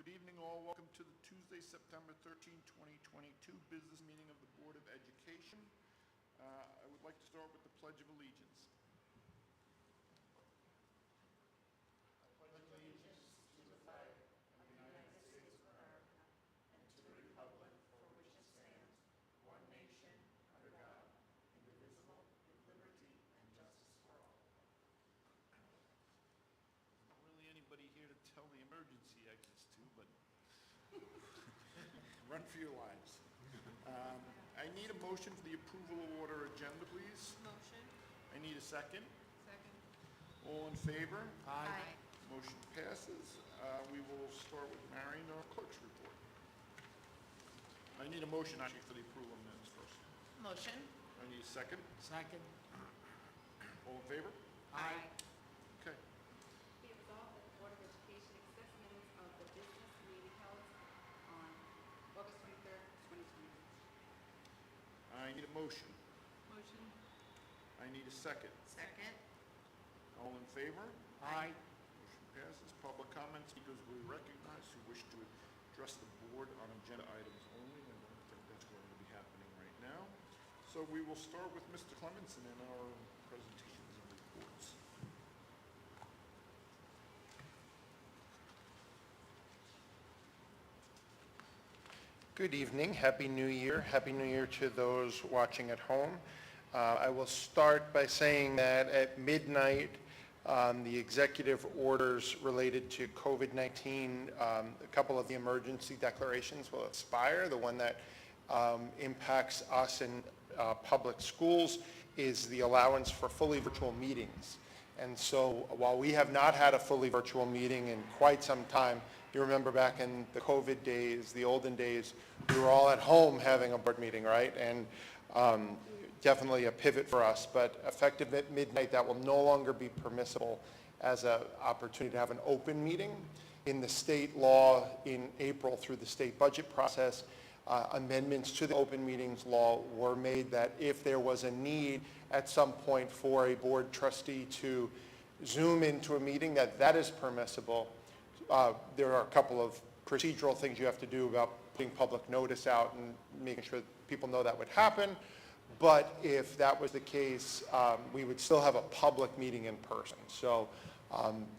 evening all. Welcome to the Tuesday, September 13, 2022 business meeting of the Board of Education. I would like to start with the Pledge of Allegiance. I pledge allegiance to the flag of the United States of America and to the republic for which it stands, one nation, under God, indivisible, with liberty and justice for all. Not really anybody here to tell the emergency exits to, but run for your lives. I need a motion for the approval of order agenda, please. Motion. I need a second. Second. All in favor? Aye. Motion passes. We will start with Marion, our clerk's report. I need a motion actually for the approval of minutes first. Motion. I need a second. Second. All in favor? Aye. Okay. Be it resolved that the Board of Education accepts minutes of the business meeting held on August 23rd, 2020. I need a motion. Motion. I need a second. Second. All in favor? Aye. Motion passes. Public comments, because we recognize who wish to address the board on agenda items only. I don't think that's going to be happening right now. So we will start with Mr. Clemenson in our presentations and reports. Good evening. Happy New Year. Happy New Year to those watching at home. I will start by saying that at midnight, the executive orders related to COVID-19, a couple of the emergency declarations will expire. The one that impacts us in public schools is the allowance for fully virtual meetings. And so while we have not had a fully virtual meeting in quite some time, you remember back in the COVID days, the olden days, we were all at home having a board meeting, right? And definitely a pivot for us, but effective at midnight, that will no longer be permissible as an opportunity to have an open meeting. In the state law in April through the state budget process, amendments to the open meetings law were made that if there was a need at some point for a board trustee to Zoom into a meeting, that is permissible. There are a couple of procedural things you have to do about putting public notice out and making sure people know that would happen. But if that was the case, we would still have a public meeting in person. So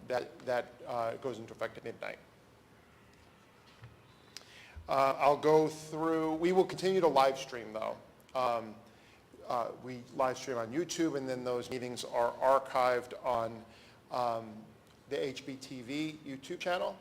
that goes into effect at midnight. I'll go through, we will continue to live stream though. We live stream on YouTube, and then those meetings are archived on the HBTV YouTube channel.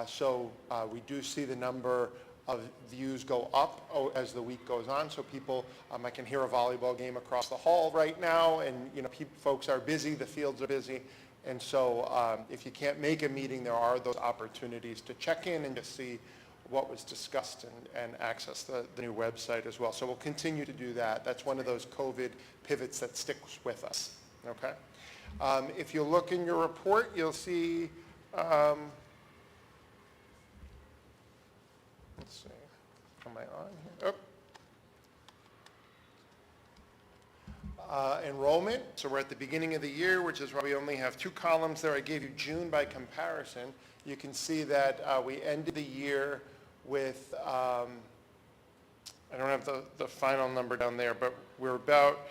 So we do see the number of views go up as the week goes on. So people, I can hear a volleyball game across the hall right now, and folks are busy, the fields are busy. And so if you can't make a meeting, there are those opportunities to check in and just see what was discussed and access the new website as well. So we'll continue to do that. That's one of those COVID pivots that sticks with us, okay? If you look in your report, you'll see, let's see, am I on here? Oh. Enrollment, so we're at the beginning of the year, which is why we only have 2 columns there. I gave you June by comparison. You can see that we ended the year with, I don't have the final number down there, but we're about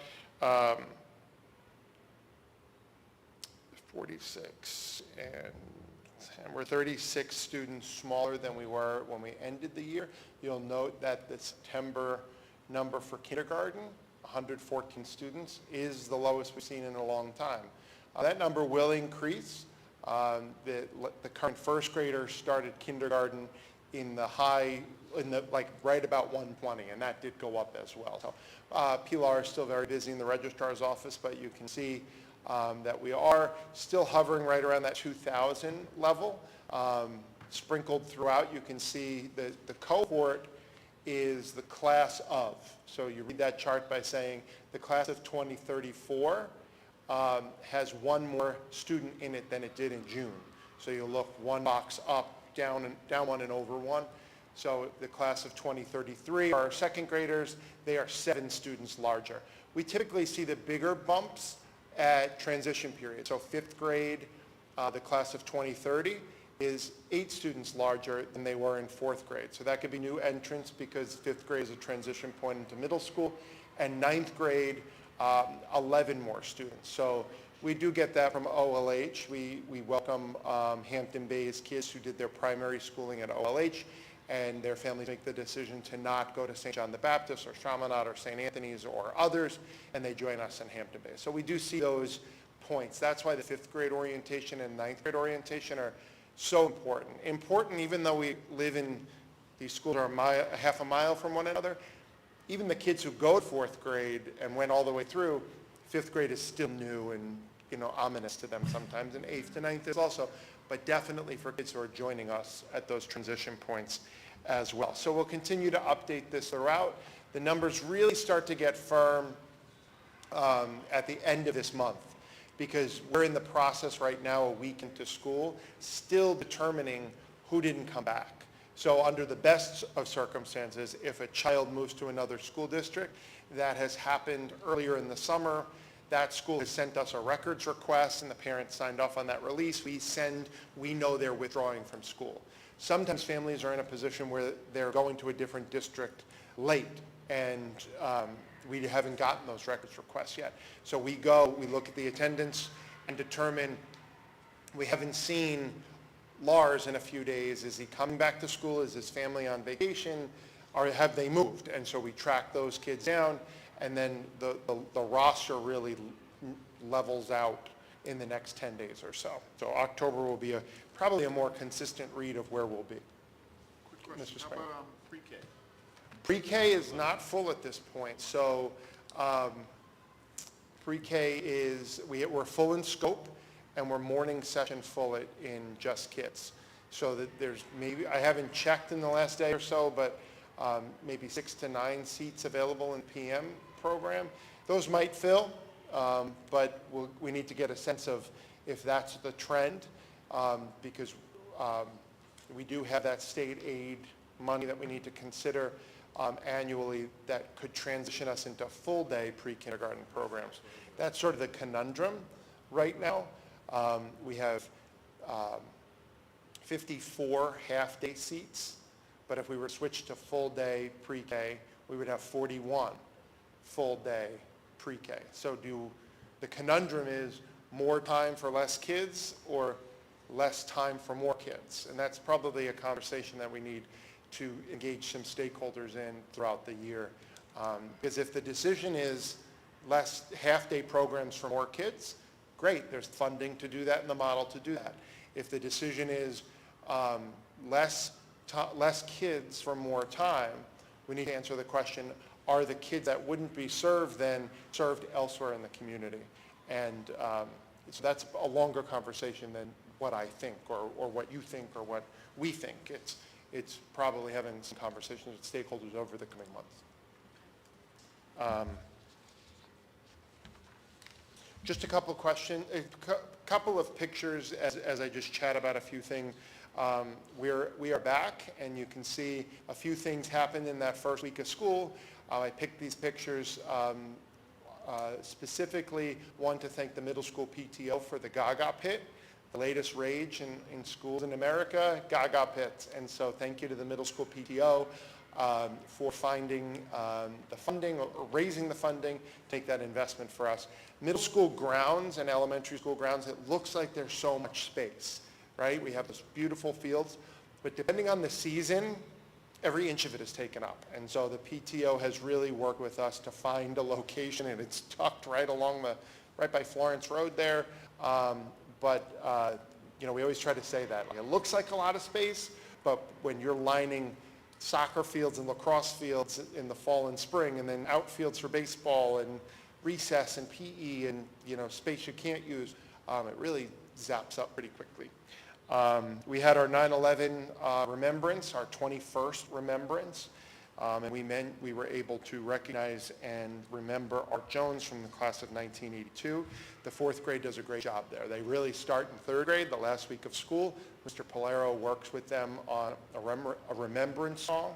46, and we're 36 students smaller than we were when we ended the year. You'll note that the September number for kindergarten, 114 students, is the lowest we've seen in a long time. That number will increase. The current first graders started kindergarten in the right about 120, and that did go up as well. So Pilar is still very busy in the registrar's office, but you can see that we are still hovering right around that 2,000 level. Sprinkled throughout, you can see the cohort is the class of. So you read that chart by saying the class of 2034 has one more student in it than it did in June. So you look one box up, down one and over one. So the class of 2033, our second graders, they are 7 students larger. We typically see the bigger bumps at transition period. So 5th grade, the class of 2030, is 8 students larger than they were in 4th grade. So that could be new entrants because 5th grade is a transition point into middle school, and 9th grade, 11 more students. So we do get that from OLH. We welcome Hampton Bay's kids who did their primary schooling at OLH, and their families make the decision to not go to St. John the Baptist or Chaminade or St. Anthony's or others, and they join us in Hampton Bay. So we do see those points. That's why the 5th grade orientation and 9th grade orientation are so important. Important even though we live in, these schools are half a mile from one another. Even the kids who go to 4th grade and went all the way through, 5th grade is still new and ominous to them sometimes, and 8th to 9th is also, but definitely for kids who are joining us at those transition points as well. So we'll continue to update this throughout. The numbers really start to get firm at the end of this month, because we're in the process right now, a week into school, still determining who didn't come back. So under the best of circumstances, if a child moves to another school district, that has happened earlier in the summer, that school has sent us a records request and the parents signed off on that release. We know they're withdrawing from school. Sometimes families are in a position where they're going to a different district late, and we haven't gotten those records requests yet. So we look at the attendance and determine, we haven't seen Lars in a few days. Is he coming back to school? Is his family on vacation? Or have they moved? And so we track those kids down, and then the roster really levels out in the next 10 days or so. So October will be probably a more consistent read of where we'll be. Quick question, how about pre-K? Pre-K is not full at this point. So pre-K is, we're full in scope, and we're morning session full in Just Kids. So that there's maybe, I haven't checked in the last day or so, but maybe 6 to 9 seats available in PM program. Those might fill, but we need to get a sense of if that's the trend, because we do have that state aid money that we need to consider annually that could transition us into full-day pre-kindergarten programs. That's sort of the conundrum right now. We have 54 half-day seats, but if we were to switch to full-day pre-K, we would have 41 full-day pre-K. So the conundrum is more time for less kids or less time for more kids? And that's probably a conversation that we need to engage some stakeholders in throughout the year. Because if the decision is less half-day programs for more kids, great, there's funding to do that in the model to do that. If the decision is less kids for more time, we need to answer the question, are the kids that wouldn't be served then served elsewhere in the community? And so that's a longer conversation than what I think or what you think or what we think. It's probably having some conversations with stakeholders over the coming months. Just a couple of questions, a couple of pictures as I just chat about a few things. We are back, and you can see a few things happened in that first week of school. I picked these pictures specifically, one, to thank the middle school PTO for the Gaga Pit, the latest rage in schools in America, Gaga Pits. And so thank you to the middle school PTO for finding the funding or raising the funding to take that investment for us. Middle school grounds and elementary school grounds, it looks like there's so much space, right? We have this beautiful fields, but depending on the season, every inch of it is taken up. And so the PTO has really worked with us to find a location, and it's tucked right by Florence Road there. We always try to say that. It looks like a lot of space, but when you're lining soccer fields and lacrosse fields in the fall and spring, and then outfields for baseball and recess and PE and space you can't use, it really zaps up pretty quickly. We had our 9/11 remembrance, our 21st remembrance, and we were able to recognize and remember Art Jones from the class of 1982. The 4th grade does a great job there. They really start in 3rd grade, the last week of school. Mr. Polero works with them on a remembrance song,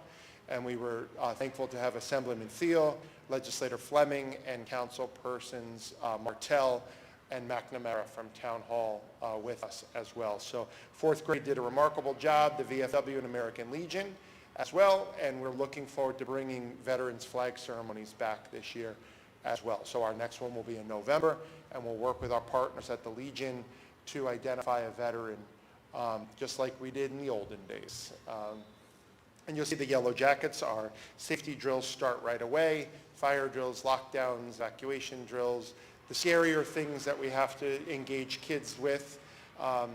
and we were thankful to have Assemblyman Thiel, Legislator Fleming, and Councilpersons Martell and McNamara from Town Hall with us as well. So fourth grade did a remarkable job, the VFW and American Legion as well, and we're looking forward to bringing Veterans Flag ceremonies back this year as well. So our next one will be in November, and we'll work with our partners at the Legion to identify a veteran, just like we did in the olden days. And you'll see the yellow jackets. Our safety drills start right away, fire drills, lockdowns, evacuation drills, the scarier things that we have to engage kids with, but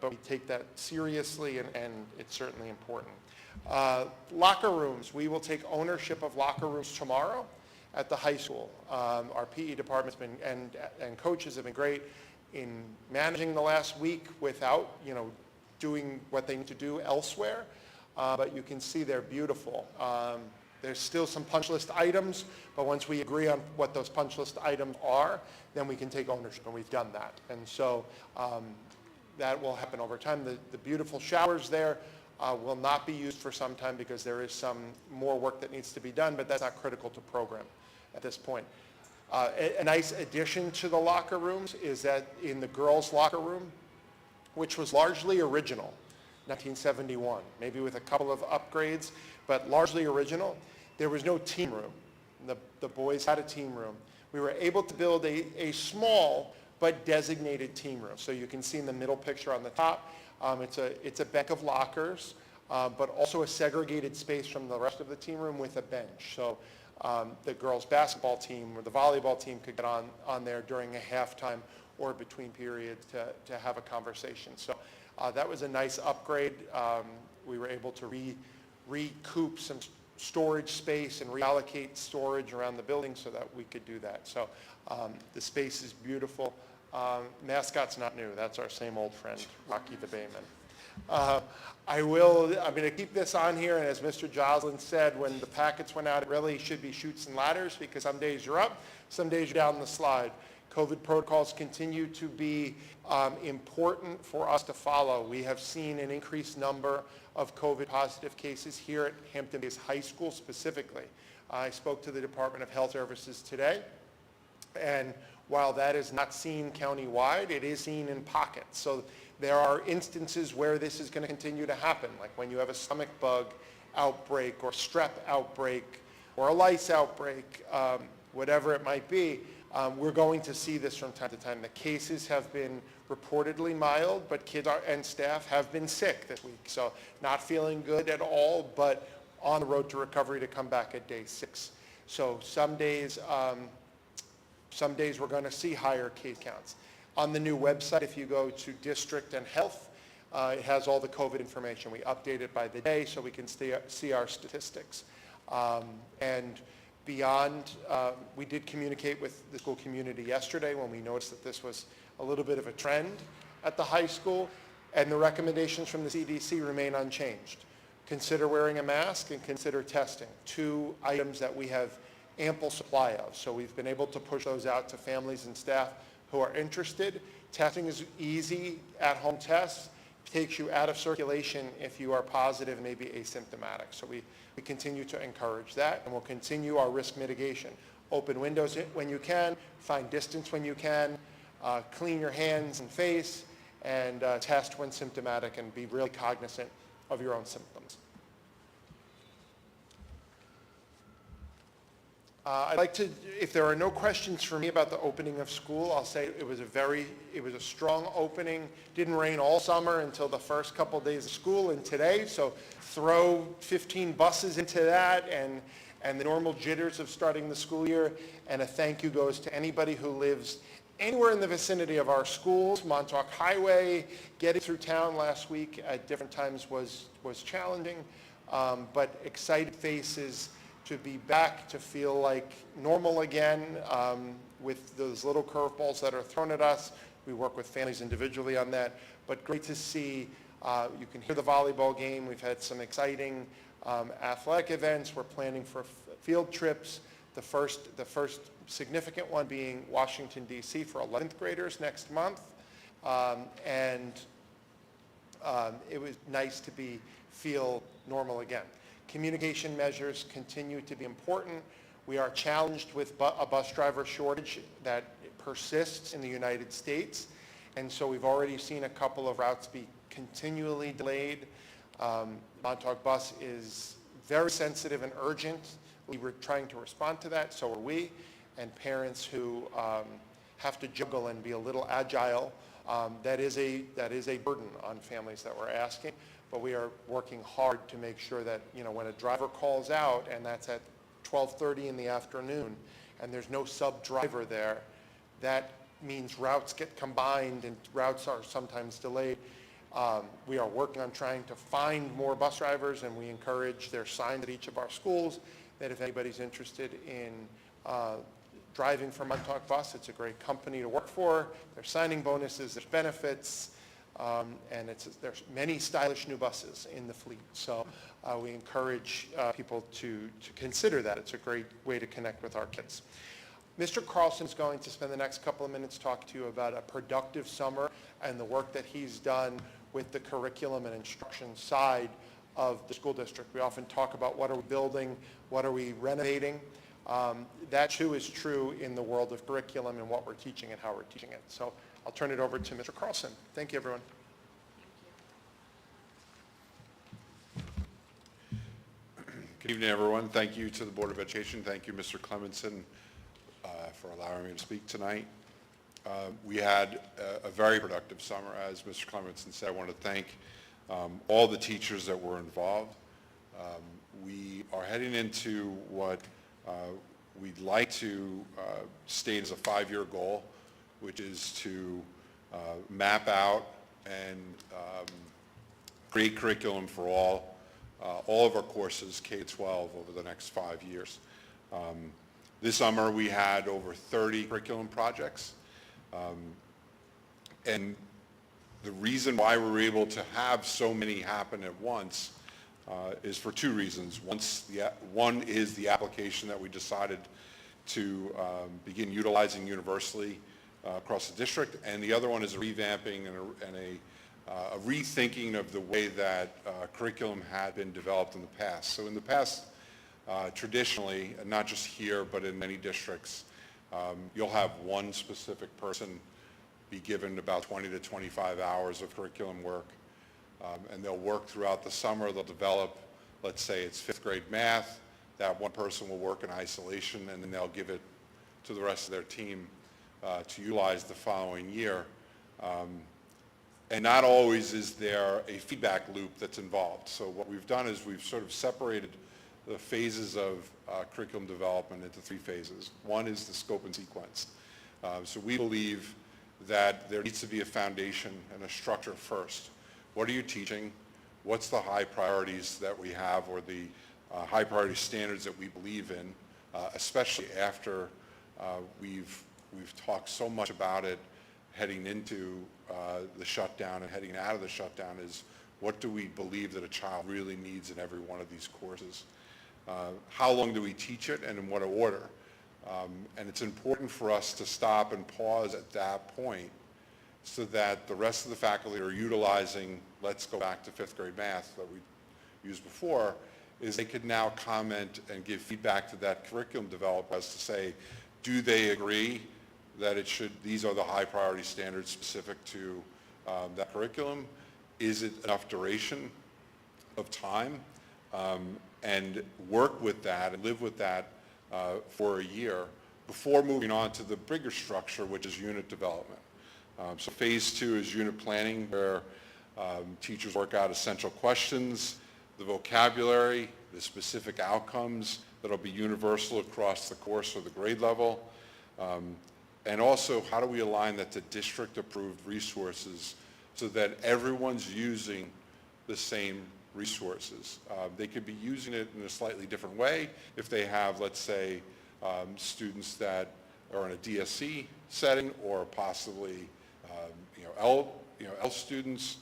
we take that seriously, and it's certainly important. Locker rooms, we will take ownership of locker rooms tomorrow at the high school. Our PE department's been, and coaches have been great in managing the last week without, doing what they need to do elsewhere, but you can see they're beautiful. There's still some punch list items, but once we agree on what those punch list items are, then we can take ownership, and we've done that. And so that will happen over time. The beautiful showers there will not be used for some time because there is some more work that needs to be done, but that's not critical to program at this point. A nice addition to the locker rooms is that in the girls' locker room, which was largely original, 1971, maybe with a couple of upgrades, but largely original, there was no team room. The boys had a team room. We were able to build a small but designated team room. So you can see in the middle picture on the top, it's a bank of lockers, but also a segregated space from the rest of the team room with a bench. So the girls' basketball team or the volleyball team could get on there during a halftime or between periods to have a conversation. So that was a nice upgrade. We were able to recoup some storage space and reallocate storage around the building so that we could do that. So the space is beautiful. Mascot's not new. That's our same old friend, Rocky the Bayman. I'm going to keep this on here, and as Mr. Joslin said, when the packets went out, it really should be chutes and ladders, because some days you're up, some days you're down the slide. COVID protocols continue to be important for us to follow. We have seen an increased number of COVID positive cases here at Hampton Bays High School specifically. I spoke to the Department of Health Services today, and while that is not seen countywide, it is seen in pockets. So there are instances where this is going to continue to happen, like when you have a stomach bug outbreak or strep outbreak or a lice outbreak, whatever it might be. We're going to see this from time to time. The cases have been reportedly mild, but kids and staff have been sick this week. So not feeling good at all, but on the road to recovery to come back at day 6. So some days we're going to see higher case counts. On the new website, if you go to District and Health, it has all the COVID information. We update it by the day so we can see our statistics. And beyond, we did communicate with the school community yesterday when we noticed that this was a little bit of a trend at the high school, and the recommendations from the CDC remain unchanged. Consider wearing a mask and consider testing, 2 items that we have ample supply of. So we've been able to push those out to families and staff who are interested. Testing is easy, at-home tests, takes you out of circulation if you are positive, maybe asymptomatic. So we continue to encourage that, and we'll continue our risk mitigation. Open windows when you can, find distance when you can, clean your hands and face, and test when symptomatic, and be really cognizant of your own symptoms. I'd like to, if there are no questions for me about the opening of school, I'll say it was a strong opening. Didn't rain all summer until the first couple days of school and today, so throw 15 buses into that and the normal jitters of starting the school year. And a thank you goes to anybody who lives anywhere in the vicinity of our schools. Montauk Highway, getting through town last week at different times was challenging, but excited faces to be back, to feel like normal again, with those little curveballs that are thrown at us. We work with families individually on that, but great to see. You can hear the volleyball game. We've had some exciting athletic events. We're planning for field trips. The first significant one being Washington, D.C. for 11th graders next month. It was nice to feel normal again. Communication measures continue to be important. We are challenged with a bus driver shortage that persists in the United States. And so we've already seen a couple of routes be continually delayed. Montauk Bus is very sensitive and urgent. We were trying to respond to that, so are we. And parents who have to juggle and be a little agile, that is a burden on families that we're asking. But we are working hard to make sure that, when a driver calls out and that's at 12:30 in the afternoon and there's no sub-driver there, that means routes get combined and routes are sometimes delayed. We are working on trying to find more bus drivers, and we encourage, there's signs at each of our schools that if anybody's interested in driving for Montauk Bus, it's a great company to work for. There's signing bonuses, there's benefits, and there's many stylish new buses in the fleet. So we encourage people to consider that. It's a great way to connect with our kids. Mr. Carlson is going to spend the next couple of minutes talking to you about a productive summer and the work that he's done with the curriculum and instruction side of the school district. We often talk about what are we building, what are we renovating. That too is true in the world of curriculum and what we're teaching and how we're teaching it. So I'll turn it over to Mr. Carlson. Thank you, everyone. Good evening, everyone. Thank you to the Board of Education. Thank you, Mr. Clemenson, for allowing me to speak tonight. We had a very productive summer, as Mr. Clemenson said. I want to thank all the teachers that were involved. We are heading into what we'd like to state as a 5-year goal, which is to map out and create curriculum for all of our courses, K-12, over the next 5 years. This summer we had over 30 curriculum projects. And the reason why we're able to have so many happen at once is for two reasons. One is the application that we decided to begin utilizing universally across the district, and the other one is a revamping and a rethinking of the way that curriculum had been developed in the past. So in the past, traditionally, and not just here, but in many districts, you'll have one specific person be given about 20 to 25 hours of curriculum work, and they'll work throughout the summer. They'll develop, let's say it's 5th grade math. That one person will work in isolation, and then they'll give it to the rest of their team to utilize the following year. And not always is there a feedback loop that's involved. So what we've done is we've sort of separated the phases of curriculum development into 3 phases. One is the scope and sequence. So we believe that there needs to be a foundation and a structure first. What are you teaching? What's the high priorities that we have, or the high priority standards that we believe in, especially after we've talked so much about it heading into the shutdown and heading out of the shutdown, is what do we believe that a child really needs in every one of these courses? How long do we teach it, and in what order? And it's important for us to stop and pause at that point so that the rest of the faculty are utilizing, let's go back to 5th grade math that we used before, is they could now comment and give feedback to that curriculum developer as to say, do they agree that these are the high priority standards specific to that curriculum? Is it enough duration of time? And work with that and live with that for a year before moving on to the bigger structure, which is unit development. So phase 2 is unit planning, where teachers work out essential questions, the vocabulary, the specific outcomes that'll be universal across the course or the grade level. And also, how do we align that to district-approved resources so that everyone's using the same resources? They could be using it in a slightly different way if they have, let's say, students that are in a DSC setting, or possibly L students.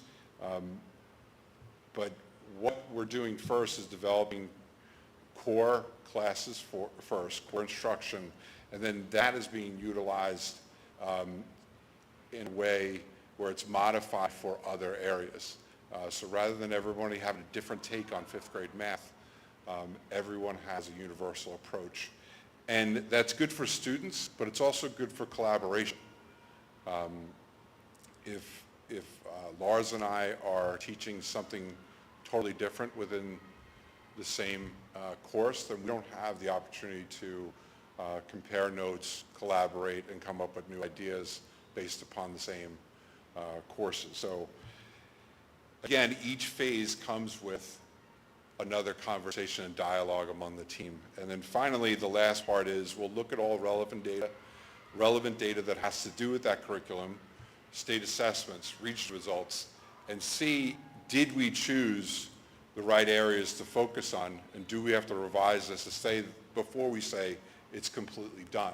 But what we're doing first is developing core classes first, core instruction, and then that is being utilized in a way where it's modified for other areas. So rather than everybody having a different take on 5th grade math, everyone has a universal approach. And that's good for students, but it's also good for collaboration. If Lars and I are teaching something totally different within the same course, then we don't have the opportunity to compare notes, collaborate, and come up with new ideas based upon the same courses. So again, each phase comes with another conversation and dialogue among the team. And then finally, the last part is we'll look at all relevant data that has to do with that curriculum, state assessments, regional results, and see, did we choose the right areas to focus on, and do we have to revise this to say, before we say it's completely done?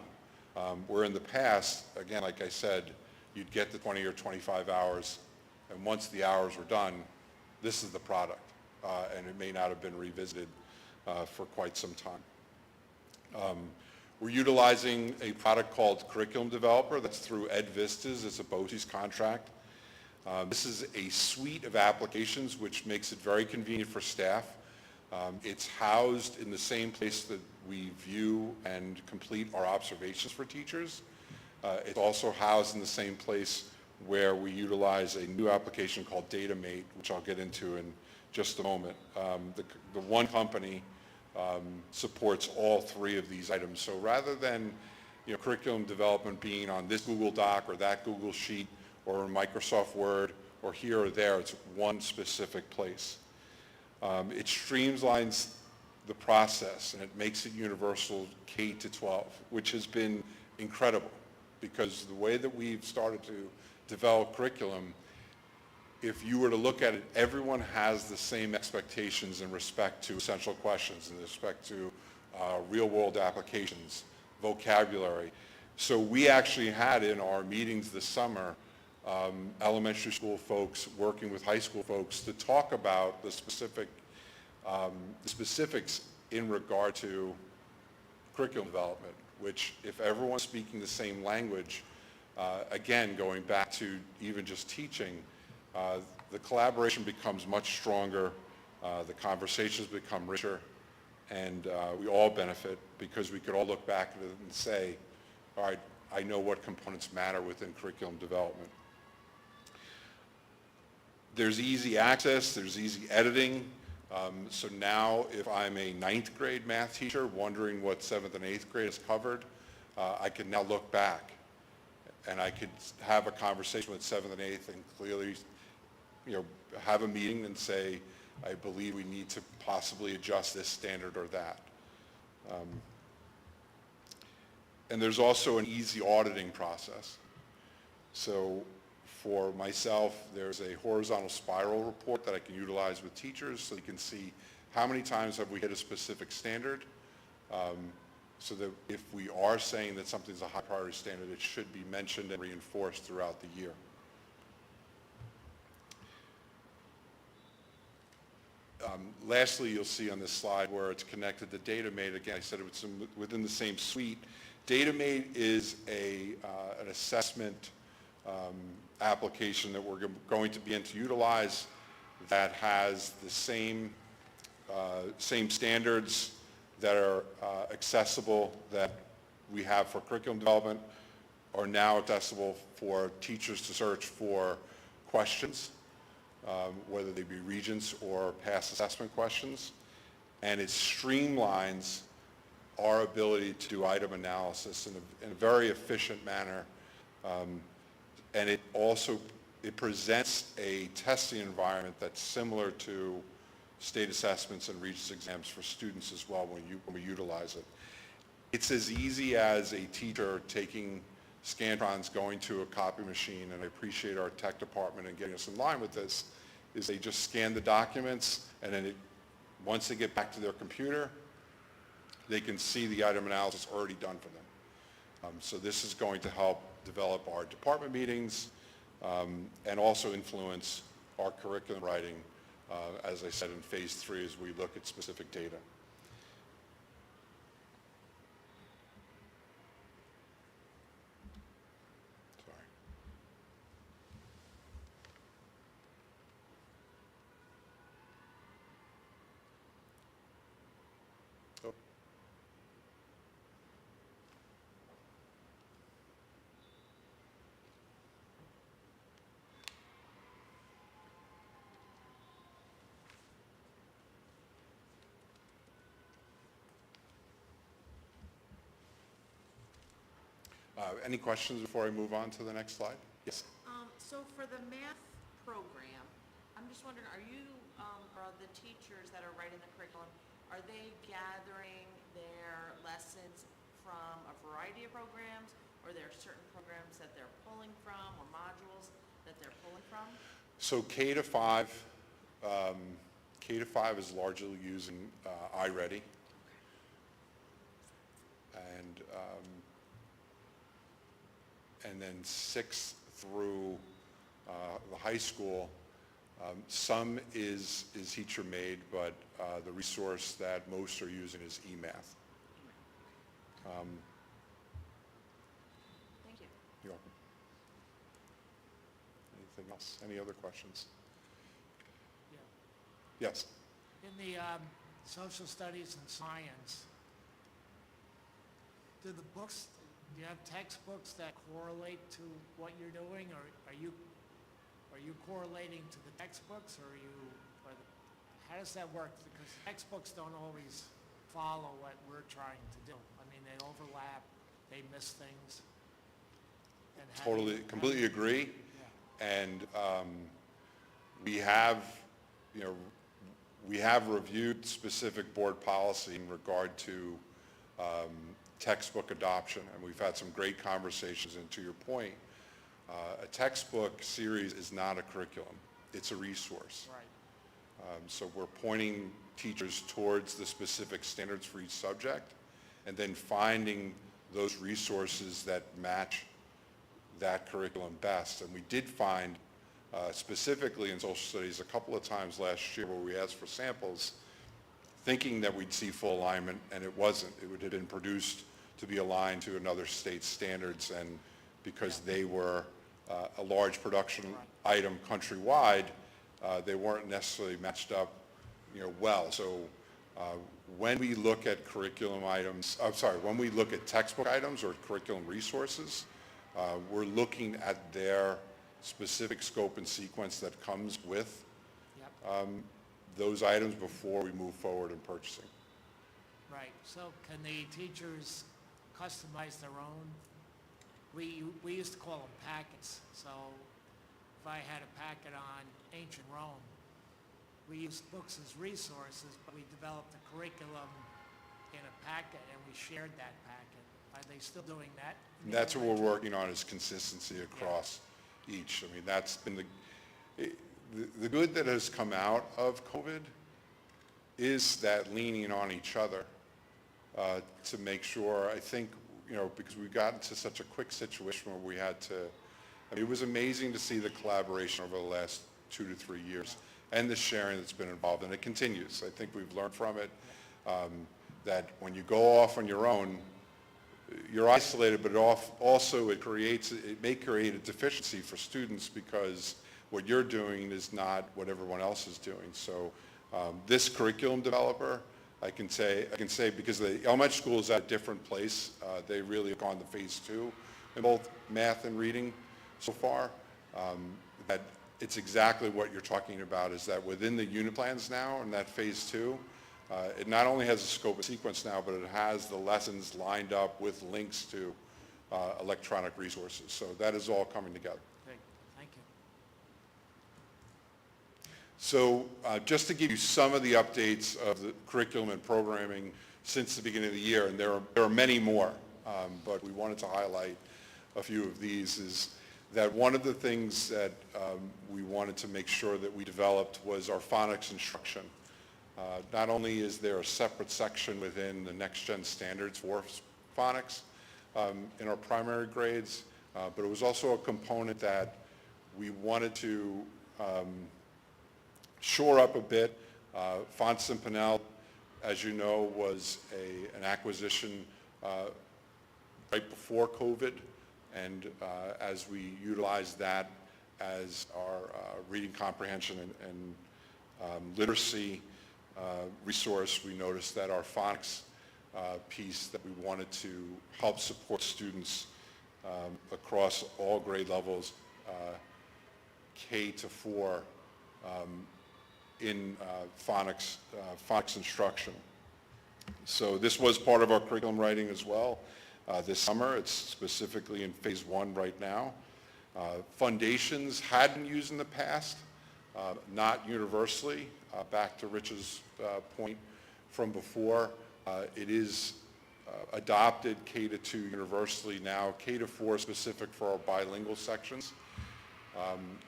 Where in the past, again, like I said, you'd get the 20 or 25 hours, and once the hours were done, this is the product, and it may not have been revisited for quite some time. We're utilizing a product called Curriculum Developer that's through EdVistas. It's a BOCES contract. This is a suite of applications which makes it very convenient for staff. It's housed in the same place that we view and complete our observations for teachers. It's also housed in the same place where we utilize a new application called DataMate, which I'll get into in just a moment. The one company supports all three of these items. So rather than curriculum development being on this Google Doc or that Google Sheet or Microsoft Word or here or there, it's one specific place. It streamlines the process and it makes it universal K to 12, which has been incredible because the way that we've started to develop curriculum, if you were to look at it, everyone has the same expectations in respect to essential questions, in respect to real-world applications, vocabulary. So we actually had in our meetings this summer elementary school folks working with high school folks to talk about the specifics in regard to curriculum development, which if everyone's speaking the same language, again, going back to even just teaching, the collaboration becomes much stronger, the conversations become richer, and we all benefit because we could all look back at it and say, all right, I know what components matter within curriculum development. There's easy access, there's easy editing. So now if I'm a 9th grade math teacher wondering what 7th and 8th grade is covered, I can now look back and I could have a conversation with 7th and 8th and clearly have a meeting and say, I believe we need to possibly adjust this standard or that. And there's also an easy auditing process. So for myself, there's a horizontal spiral report that I can utilize with teachers so you can see how many times have we hit a specific standard, so that if we are saying that something's a high priority standard, it should be mentioned and reinforced throughout the year. Lastly, you'll see on this slide where it's connected to DataMate. Again, I said it was within the same suite. DataMate is an assessment application that we're going to begin to utilize that has the same standards that are accessible that we have for curriculum development are now accessible for teachers to search for questions, whether they be regents or past assessment questions. And it streamlines our ability to do item analysis in a very efficient manner. And it presents a testing environment that's similar to state assessments and regents exams for students as well when we utilize it. It's as easy as a teacher taking Scantrons, going to a copy machine, and I appreciate our tech department and getting us in line with this, is they just scan the documents, and then once they get back to their computer, they can see the item analysis already done for them. So this is going to help develop our department meetings and also influence our curriculum writing, as I said, in phase 3 as we look at specific data. Sorry. Oh. Any questions before I move on to the next slide? Yes. So for the math program, I'm just wondering, are you, or the teachers that are writing the curriculum, are they gathering their lessons from a variety of programs, or there are certain programs that they're pulling from, or modules that they're pulling from? So K to 5, K to 5 is largely using iReady. And then 6 through the high school, some is teacher-made, but the resource that most are using is eMath. Thank you. You're welcome. Anything else? Any other questions? Yeah. Yes. In the social studies and science, do you have textbooks that correlate to what you're doing, or are you correlating to the textbooks, or how does that work? Because textbooks don't always follow what we're trying to do. I mean, they overlap, they miss things. And how do you- Completely agree. Yeah. And we have, we have reviewed specific board policy in regard to textbook adoption, and we've had some great conversations. And to your point, a textbook series is not a curriculum. It's a resource. Right. So we're pointing teachers towards the specific standards for each subject, and then finding those resources that match that curriculum best. And we did find, specifically in social studies, a couple of times last year where we asked for samples, thinking that we'd see full alignment, and it wasn't. It would have been produced to be aligned to another state's standards, and because they were a large production item countrywide, they weren't necessarily matched up, well. So when we look at curriculum items, when we look at textbook items or curriculum resources, we're looking at their specific scope and sequence that comes with Yep. those items before we move forward in purchasing. Right, so can the teachers customize their own? We used to call them packets, so if I had a packet on ancient Rome, we used books as resources, but we developed a curriculum in a packet and we shared that packet. Are they still doing that? And that's what we're working on, is consistency across each. I mean, that's been the good that has come out of COVID is that leaning on each other to make sure, I think, because we got into such a quick situation where we had to, it was amazing to see the collaboration over the last 2 to 3 years and the sharing that's been involved, and it continues. I think we've learned from it that when you go off on your own, you're isolated, but also it may create a deficiency for students because what you're doing is not what everyone else is doing. So this curriculum developer, I can say because the elementary school is at a different place. They really have gone to phase 2 in both math and reading so far. That it's exactly what you're talking about, is that within the unit plans now in that phase 2, it not only has a scope and sequence now, but it has the lessons lined up with links to electronic resources. So that is all coming together. Great, thank you. So just to give you some of the updates of the curriculum and programming since the beginning of the year, and there are many more, but we wanted to highlight a few of these, is that one of the things that we wanted to make sure that we developed was our phonics instruction. Not only is there a separate section within the Next Gen standards for phonics in our primary grades, but it was also a component that we wanted to shore up a bit. Fonts and Pinnell, as you know, was an acquisition right before COVID, and as we utilized that as our reading comprehension and literacy resource, we noticed that our phonics piece that we wanted to help support students across all grade levels, K to 4, in phonics instruction. So this was part of our curriculum writing as well. this summer. It's specifically in phase 1 right now. Foundations had been used in the past, not universally. Back to Rich's point from before, it is adopted K-2 universally now, K-4 specific for our bilingual sections.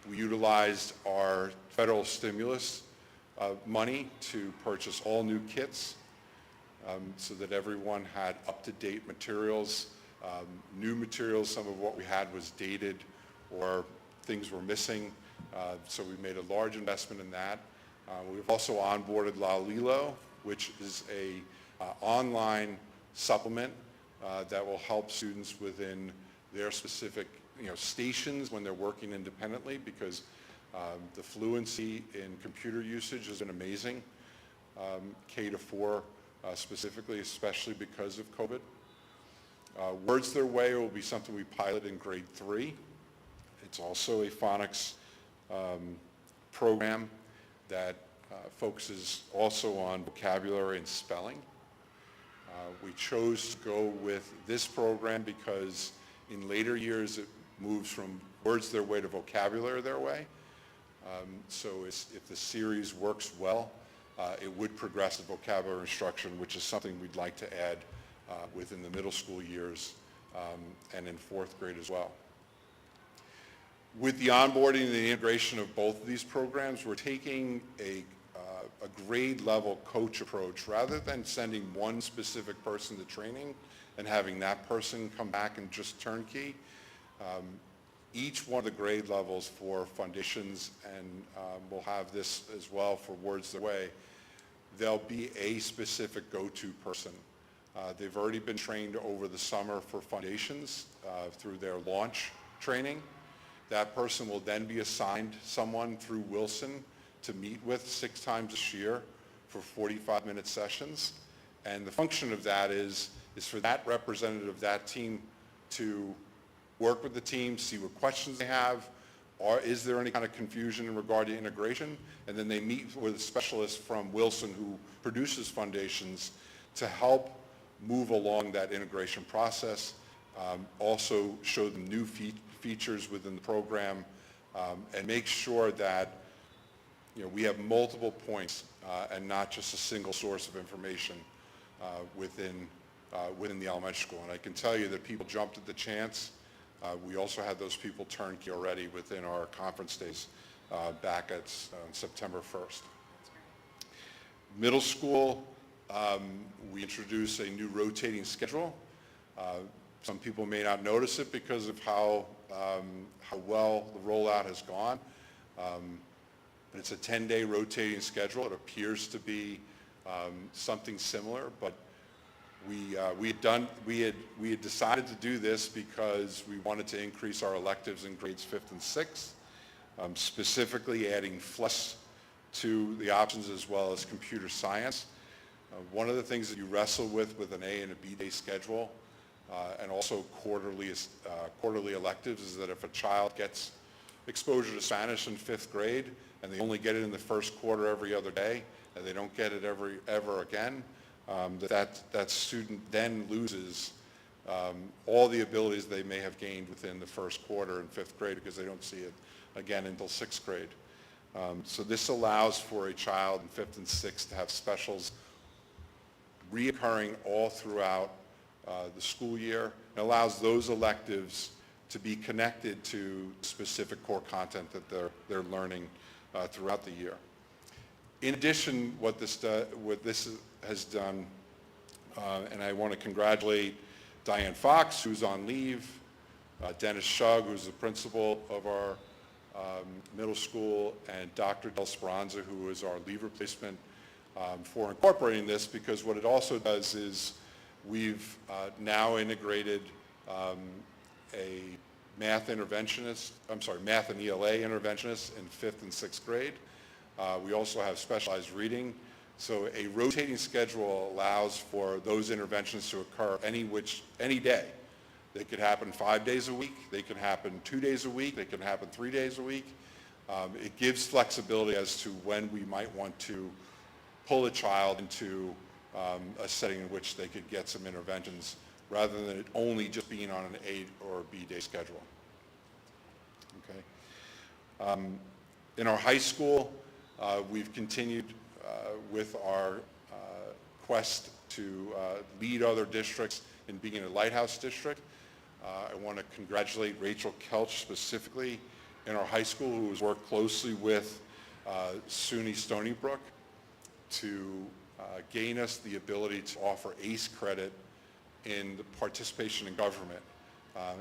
We utilized our federal stimulus money to purchase all new kits so that everyone had up-to-date materials, new materials. Some of what we had was dated or things were missing, so we made a large investment in that. We've also onboarded La Lilo, which is a online supplement that will help students within their specific stations when they're working independently, because the fluency in computer usage has been amazing, K-4 specifically, especially because of COVID. Words Their Way will be something we pilot in grade 3. It's also a phonics program that focuses also on vocabulary and spelling. We chose to go with this program because in later years it moves from Words Their Way to Vocabulary Their Way. So if the series works well, it would progress the vocabulary instruction, which is something we'd like to add within the middle school years and in 4th grade as well. With the onboarding and the integration of both of these programs, we're taking a grade level coach approach. Rather than sending one specific person to training and having that person come back and just turnkey, each one of the grade levels for foundations, and we'll have this as well for Words Their Way, there'll be a specific go-to person. They've already been trained over the summer for foundations through their launch training. That person will then be assigned someone through Wilson to meet with 6 times this year for 45-minute sessions. And the function of that is for that representative of that team to work with the team, see what questions they have, or is there any kind of confusion in regard to integration, and then they meet with a specialist from Wilson who produces foundations to help move along that integration process, also show them new features within the program, and make sure that we have multiple points and not just a single source of information within the elementary school. And I can tell you that people jumped at the chance. We also had those people turnkey already within our conference days back at September 1st. Middle school, we introduced a new rotating schedule. Some people may not notice it because of how well the rollout has gone. But it's a 10-day rotating schedule. It appears to be something similar, but we had decided to do this because we wanted to increase our electives in grades 5th and 6th, specifically adding FLES to the options as well as computer science. One of the things that you wrestle with an A and a B day schedule, and also quarterly electives, is that if a child gets exposure to Spanish in 5th grade and they only get it in the first quarter every other day and they don't get it ever again, that student then loses all the abilities they may have gained within the first quarter in 5th grade because they don't see it again until 6th grade. So this allows for a child in 5th and 6th to have specials reoccurring all throughout the school year, and allows those electives to be connected to specific core content that they're learning throughout the year. In addition, what this has done, and I want to congratulate Diane Fox, who's on leave, Dennis Shug, who's the principal of our middle school, and Dr. Del Speranza, who is our leave replacement, for incorporating this, because what it also does is we've now integrated a math and ELA interventionist in 5th and 6th grade. We also have specialized reading. So a rotating schedule allows for those interventions to occur any day. They could happen 5 days a week, they can happen 2 days a week, they can happen 3 days a week. It gives flexibility as to when we might want to pull a child into a setting in which they could get some interventions rather than it only just being on an A or B day schedule. Okay. In our high school, we've continued with our quest to lead other districts in being a lighthouse district. I want to congratulate Rachel Kelch specifically in our high school, who has worked closely with SUNY Stony Brook to gain us the ability to offer ACE credit in the participation in government.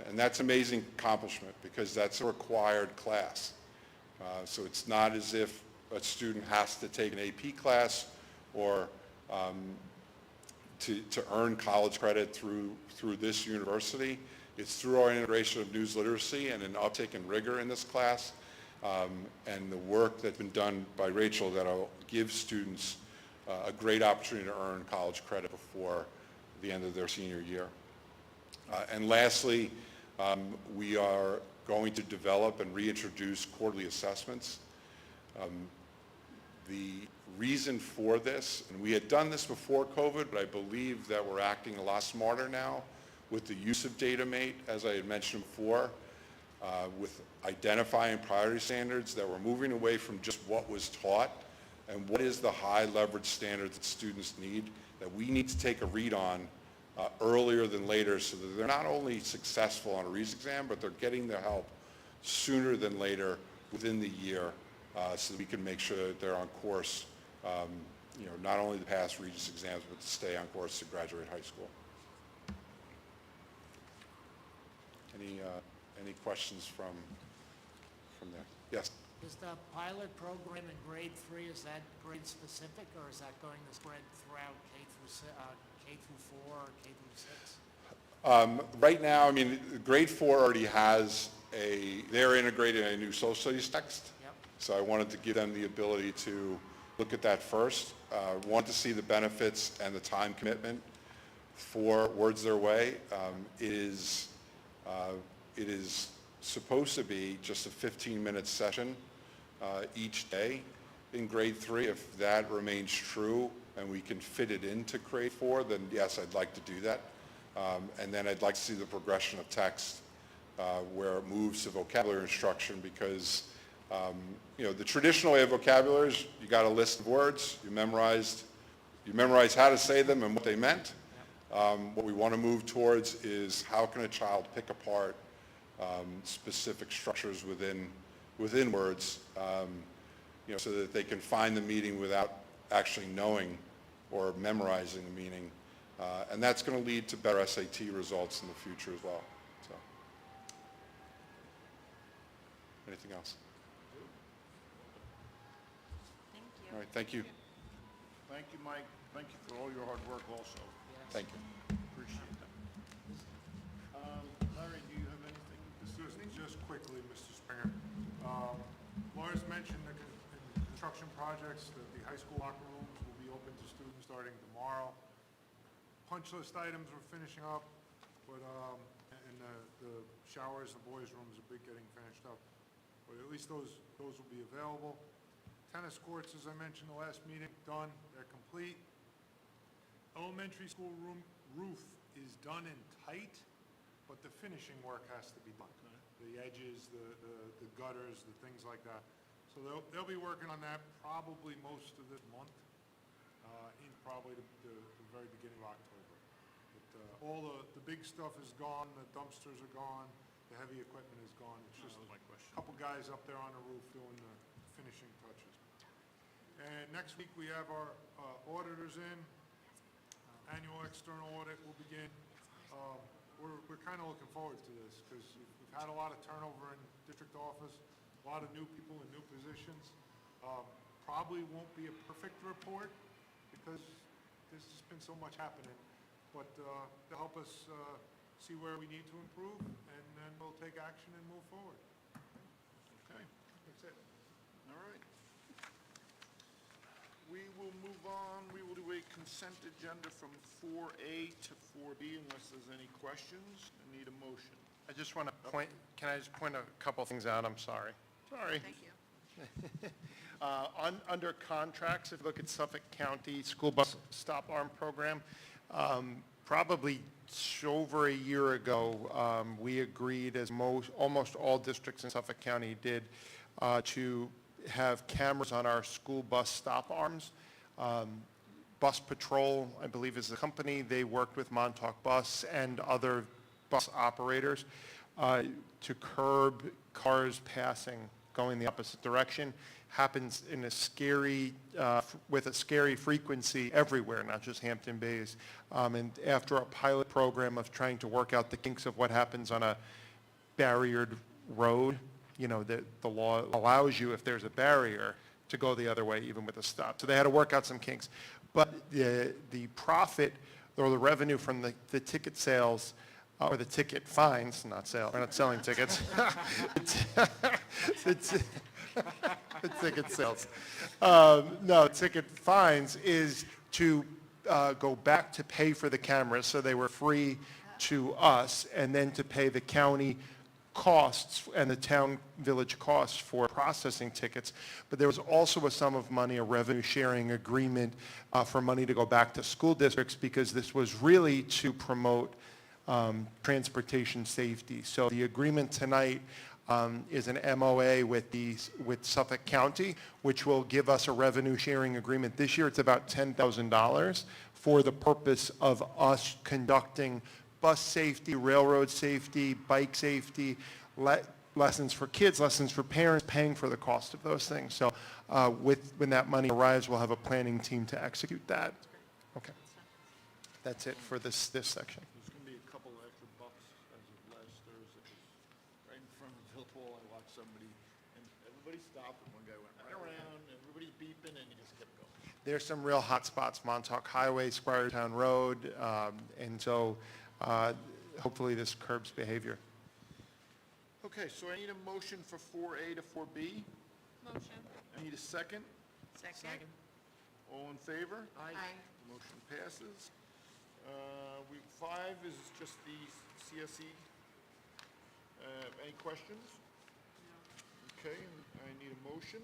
And that's an amazing accomplishment because that's a required class. So it's not as if a student has to take an AP class or to earn college credit through this university. It's through our integration of news literacy and an uptake in rigor in this class, and the work that's been done by Rachel that'll give students a great opportunity to earn college credit before the end of their senior year. And lastly, we are going to develop and reintroduce quarterly assessments. The reason for this, and we had done this before COVID, but I believe that we're acting a lot smarter now with the use of DataMate, as I had mentioned before, with identifying priority standards, that we're moving away from just what was taught and what is the high leverage standards that students need, that we need to take a read on earlier than later so that they're not only successful on a REAS exam, but they're getting their help sooner than later within the year so that we can make sure that they're on course, not only to pass Regis exams, but to stay on course to graduate high school. Any questions from there? Yes? Is the pilot program in grade 3, is that grade specific, or is that going to spread throughout K through 4 or K through 6? Right now, grade 4 already has they're integrating a new social studies text. Yep. So I wanted to give them the ability to look at that first. Want to see the benefits and the time commitment for Words Their Way. It is supposed to be just a 15-minute session each day in grade 3. If that remains true and we can fit it into grade 4, then yes, I'd like to do that. And then I'd like to see the progression of text where it moves to vocabulary instruction because, the traditional way of vocabulary is you got a list of words, you memorize how to say them and what they meant. What we want to move towards is how can a child pick apart specific structures within words, so that they can find the meaning without actually knowing or memorizing the meaning. And that's going to lead to better SAT results in the future as well. So, anything else? Thank you. All right, thank you. Thank you, Mike. Thank you for all your hard work also. Thank you. Appreciate that. Larry, do you have anything this evening? Just quickly, Mr. Springer. Lars mentioned that in construction projects that the high school locker rooms will be open to students starting tomorrow. Punch list items we're finishing up, but and the showers, the boys' rooms are getting finished up. But at least those will be available. Tennis courts, as I mentioned the last meeting, done. They're complete. Elementary school roof is done and tight, but the finishing work has to be done. The edges, the gutters, the things like that. So they'll be working on that probably most of this month, in probably the very beginning of October. But all the big stuff is gone, the dumpsters are gone, the heavy equipment is gone. It's just a couple guys up there on the roof doing the finishing touches. And next week we have our auditors in. Annual external audit will begin. We're kind of looking forward to this because we've had a lot of turnover in district office, a lot of new people in new positions. Probably won't be a perfect report because there's just been so much happening, but to help us see where we need to improve, and then we'll take action and move forward. Okay, That's it. all right. We will move on. We will do a consent agenda from 4A to 4B unless there's any questions. I need a motion. I just want to can I just point a couple things out? I'm sorry. Sorry. Thank you. Under contracts, if you look at Suffolk County School Bus Stop Arm Program, probably over a year ago, we agreed, as almost all districts in Suffolk County did, to have cameras on our school bus stop arms. Bus Patrol, I believe, is the company. They worked with Montauk Bus and other bus operators to curb cars passing, going the opposite direction. Happens in a scary, with a scary frequency everywhere, not just Hampton Bays. And after a pilot program of trying to work out the kinks of what happens on a barriered road, you know, the law allows you, if there's a barrier, to go the other way, even with a stop. So they had to work out some kinks. But the profit or the revenue from the ticket sales, or the ticket fines, not sale, we're not selling tickets. The ticket sales. No, ticket fines is to go back to pay for the cameras, so they were free to us, and then to pay the county costs and the town village costs for processing tickets. But there was also a sum of money, a revenue sharing agreement for money to go back to school districts, because this was really to promote transportation safety. So the agreement tonight is an MOA with Suffolk County, which will give us a revenue sharing agreement. This year it's about $10,000 for the purpose of us conducting bus safety, railroad safety, bike safety, lessons for kids, lessons for parents, paying for the cost of those things. So when that money arrives, we'll have a planning team to execute that. Okay. That's it for this section. There's going to be a couple of extra bucks as of last Thursday. 'Cause right in front of the Hillpole, I watched somebody, and everybody stopped, and one guy went right around, and everybody's beeping, and he just kept going. There's some real hot spots, Montauk Highway, Squiretown Road, and so hopefully this curbs behavior. Okay, so I need a motion for 4A to 4B. Motion. I need a second. Second. All in favor? Aye. Motion passes. Week 5 is just the CSE. Any questions? No. Okay, I need a motion.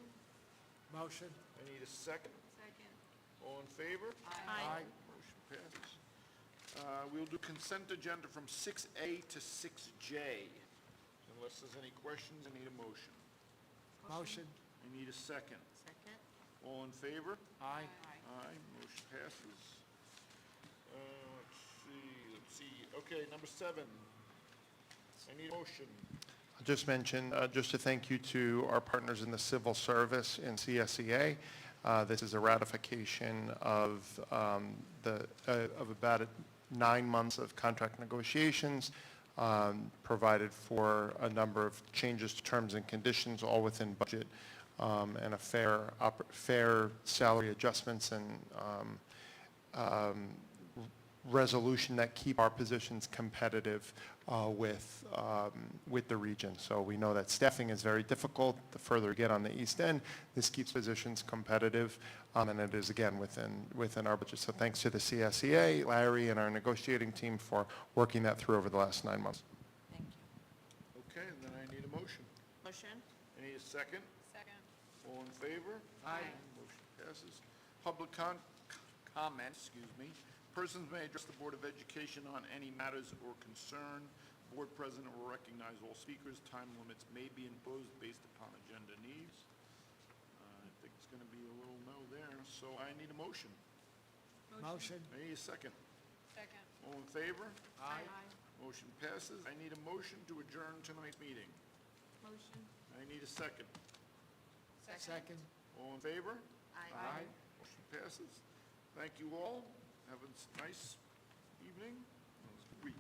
Motion? I need a second. Second. All in favor? Aye. Motion passes. We'll do consent agenda from 6A to 6J. Unless there's any questions, I need a motion. Motion? I need a second. Second. All in favor? Aye. Aye, motion passes. Let's see. Okay, number 7. I need a motion. I'll just mention, just a thank you to our partners in the civil service in CSEA. This is a ratification of about 9 months of contract negotiations, provided for a number of changes to terms and conditions, all within budget, and a fair salary adjustments and resolution that keep our positions competitive with the region. So we know that staffing is very difficult. The further we get on the East End, this keeps positions competitive, and it is, again, within our budget. So thanks to the CSEA, Larry, and our negotiating team for working that through over the last 9 months. Thank you. Okay, and then I need a motion. Motion. I need a second. Second. All in favor? Aye. Motion passes. Public comment, excuse me. Persons may address the Board of Education on any matters or concern. Board President will recognize all speakers. Time limits may be imposed based upon agenda needs. I think it's going to be a little no there, so I need a motion. Motion? I need a second. Second. All in favor? Aye. Motion passes. I need a motion to adjourn tonight's meeting. Motion. I need a second. Second? All in favor? Aye. Motion passes. Thank you all. Have a nice evening, week.